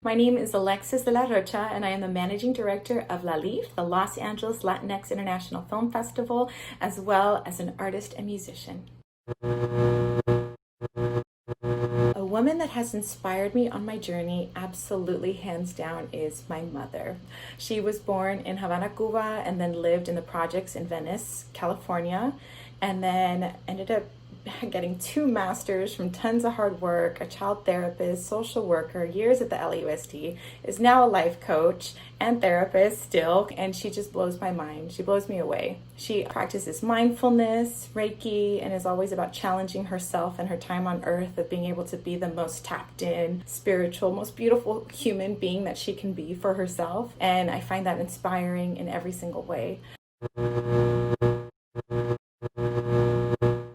My name is Alexis de la Rocha, and I am the Managing Director of LALIFF, the Los Angeles Latinx International Film Festival, as well as an artist and musician. A woman that has inspired me on my journey, absolutely hands down, is my mother. She was born in Havana, Cuba, and then lived in the projects in Venice, California, and then ended up getting 2 masters from tons of hard work, a child therapist, social worker, years at the LAUSD, is now a life coach and therapist still, and she just blows my mind. She blows me away. She practices mindfulness, Reiki, and is always about challenging herself and her time on earth of being able to be the most tapped in, spiritual, most beautiful human being that she can be for herself, and I find that inspiring in every single way.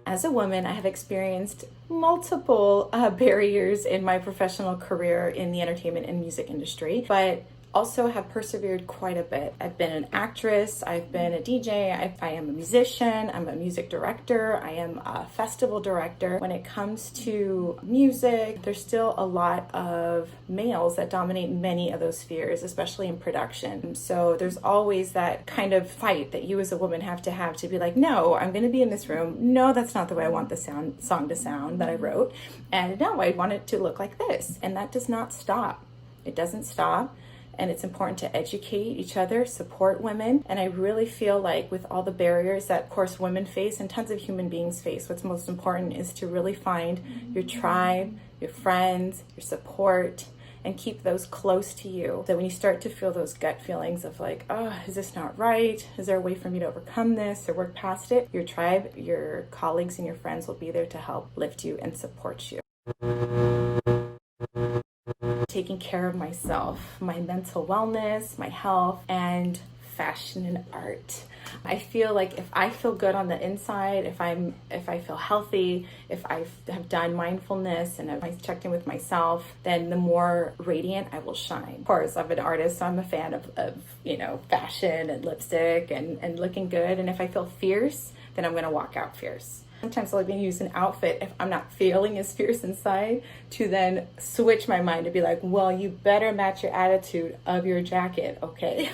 As a woman, I have experienced multiple barriers in my professional career in the entertainment and music industry, but also have persevered quite a bit. I've been an actress, I've been a DJ, I am a musician, I'm a music director, I am a festival director. When it comes to music, there's still a lot of males that dominate many of those spheres, especially in production. So there's always that kind of fight that you as a woman have to be like, no, I'm gonna be in this room. No, that's not the way I want the song to sound that I wrote. And no, I want it to look like this. And that does not stop. It doesn't stop. And it's important to educate each other, support women. And I really feel like with all the barriers that, of course, women face and tons of human beings face, what's most important is to really find your tribe, your friends, your support, and keep those close to you. So when you start to feel those gut feelings of like, oh, is this not right? Is there a way for me to overcome this or work past it? Your tribe, your colleagues, and your friends will be there to help lift you and support you. Taking care of myself, my mental wellness, my health, and fashion and art. I feel like if I feel good on the inside, if I feel healthy, if I have done mindfulness and if I checked in with myself, then the more radiant I will shine. Of course, I'm an artist, so I'm a fan of fashion and lipstick and looking good. And if I feel fierce, then I'm gonna walk out fierce. Sometimes I'll even use an outfit if I'm not feeling as fierce inside to then switch my mind to be like, well, you better match your attitude of your jacket, okay?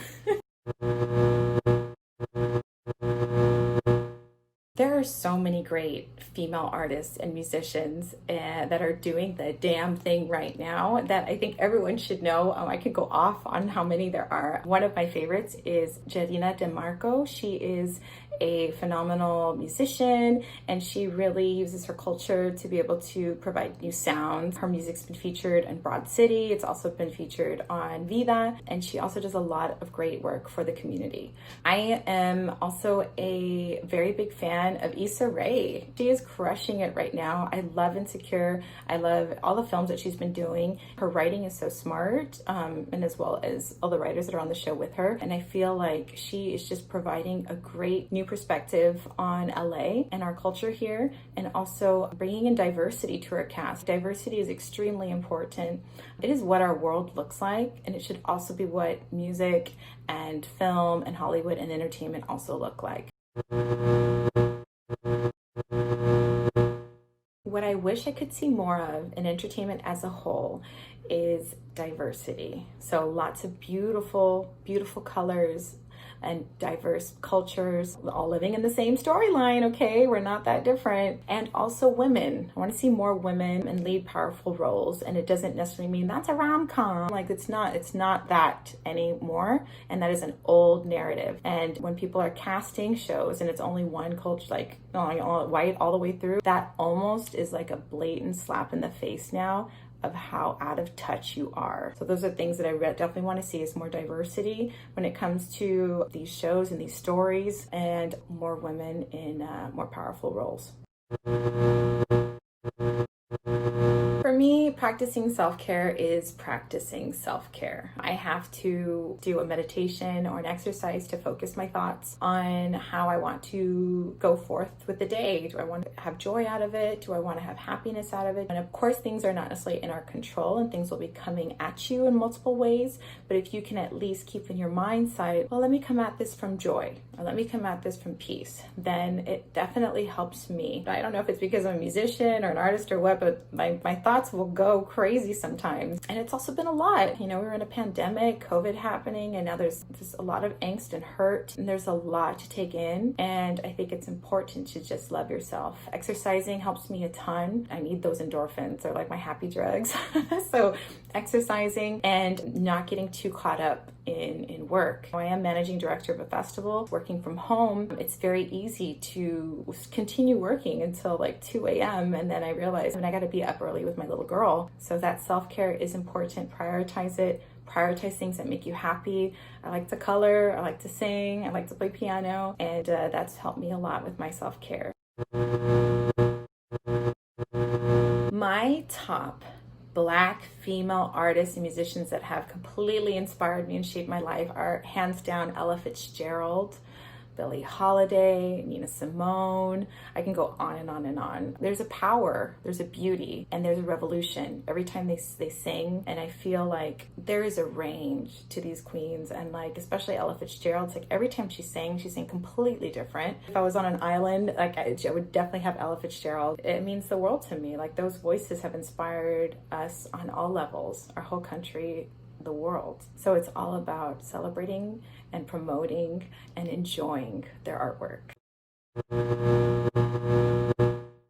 There are so many great female artists and musicians that are doing the damn thing right now that I think everyone should know. I could go off on how many there are. One of my favorites is Jarina DeMarco. She is a phenomenal musician, and she really uses her culture to be able to provide new sounds. Her music's been featured in Broad City. It's also been featured on Vida, and she also does a lot of great work for the community. I am also a very big fan of Issa Rae. She is crushing it right now. I love Insecure. I love all the films that she's been doing. Her writing is so smart, and as well as all the writers that are on the show with her. And I feel like she is just providing a great new perspective on LA and our culture here, and also bringing in diversity to our cast. Diversity is extremely important. It is what our world looks like, and it should also be what music and film and Hollywood and entertainment also look like. What I wish I could see more of in entertainment as a whole is diversity. So lots of beautiful, beautiful colors and diverse cultures, all living in the same storyline, okay? We're not that different. And also women. I want to see more women in lead powerful roles, and it doesn't necessarily mean that's a rom-com. Like it's not that anymore, and that is an old narrative. And when people are casting shows and it's only one culture, like white all the way through, that almost is like a blatant slap in the face now of how out of touch you are. So those are things that I definitely want to see, is more diversity when it comes to these shows and these stories, and more women in more powerful roles. For me, practicing self-care is practicing self-care. I have to do a meditation or an exercise to focus my thoughts on how I want to go forth with the day. Do I want to have joy out of it? Do I want to have happiness out of it? And of course, things are not necessarily in our control, and things will be coming at you in multiple ways. But if you can at least keep in your mind side, well, let me come at this from joy, or let me come at this from peace, then it definitely helps me. I don't know if it's because I'm a musician or an artist or what, but my thoughts thoughts will go crazy sometimes. And it's also been a lot. You know, we were in a pandemic, COVID happening, and now there's a lot of angst and hurt, and there's a lot to take in. And I think it's important to just love yourself. Exercising helps me a ton. I need those endorphins. They're like my happy drugs. So exercising and not getting too caught up in work. I am managing director of a festival, working from home. It's very easy to continue working until like 2 a.m. And then I realize I got to be up early with my little girl. So that self-care is important. Prioritize it. Prioritize things that make you happy. I like to color. I like to sing. I like to play piano. And that's helped me a lot with my self-care. My top Black female artists and musicians that have completely inspired me and shaped my life are hands down Ella Fitzgerald, Billie Holiday, Nina Simone. I can go on and on and on. There's a power, there's a beauty, and there's a revolution every time they sing. And I feel like there is a range to these queens. And like, especially Ella Fitzgerald, it's like every time she sang completely different. If I was on an island, like I would definitely have Ella Fitzgerald. It means the world to me. Like those voices have inspired us on all levels, our whole country, the world. So it's all about celebrating and promoting and enjoying their artwork.